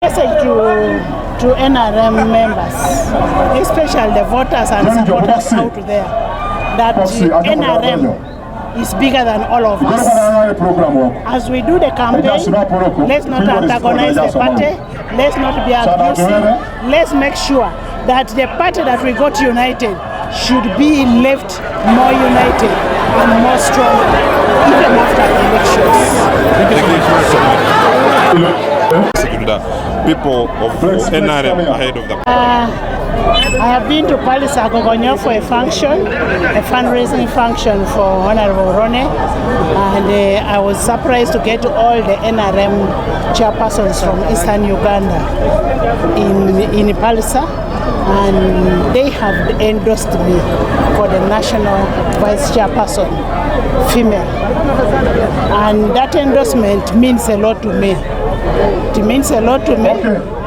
Message to NRM members, especially the voters and supporters out there, that NRM is bigger than all of us. As we do the campaign, let's not antagonize the party, let's not be abusive, let's make sure that the party that we got united should be left more united and more strong, even after elections. People of NRM ahead of the I have been to Amongo for a function, a fundraising function for Honorable Rone, and I was surprised to get all the NRM chairpersons from Eastern Uganda in Palisa, and they have endorsed me for the national vice chairperson, female, and that endorsement means a lot to me. It means a lot to me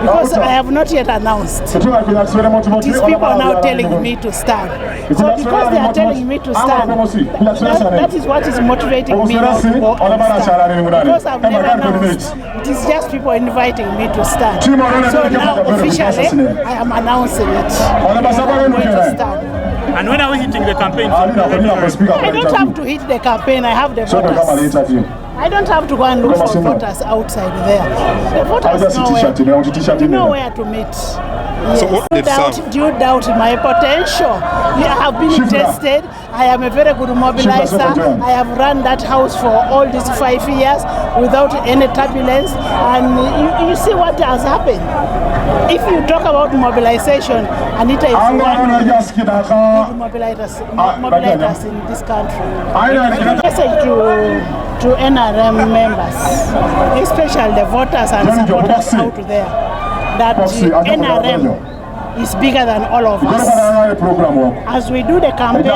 because I have not yet announced. These people are now telling me to stand. So because they are telling me to stand, that is what is motivating me now to go and stand. Because I've never announced. It is just people inviting me to stand. So now officially I am announcing it. I'm going to stand. And when are we hitting the campaign? I don't have to hit the campaign, I have the voters. I don't have to go and look for voters outside there. The voters know where to meet. Yes. So do you doubt my potential? I have been tested. I am a very good mobilizer. I have run that house for all these 5 years without any turbulence. And you see what has happened. If you talk about mobilization, Anita is one of the mobilizers in this country. Message to NRM members, especially the voters and supporters out there, that NRM is bigger than all of us. As we do the campaign,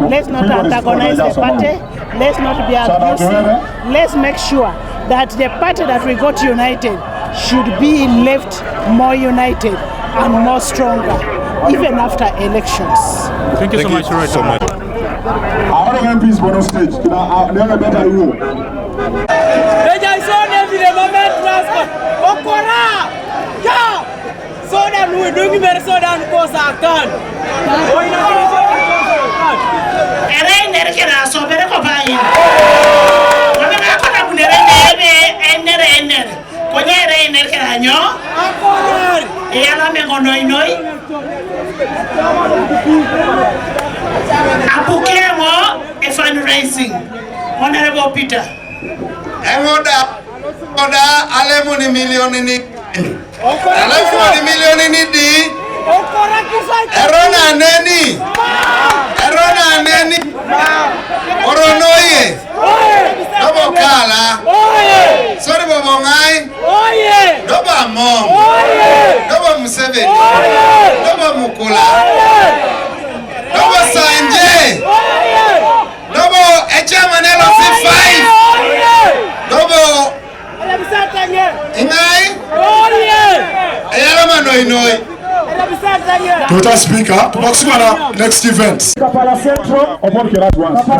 let's not antagonize the party, let's not be abusive, let's make sure that the party that we got united should be left more united and more stronger, even after elections. Thank you so much. Our MPs on stage. Never better you. So that we do better so that goes our gun. Apukemo a fundraising, Honorable Peter. Oda alemuni milioni ni alemuni milioni ni di erona neni oronoye dobo kala sorry bobo ngai dobo among dobo museveni dobo mukula dobo sanje dobo echamanelo C5 dobo ingai ayalama noi Total Spiika, next event.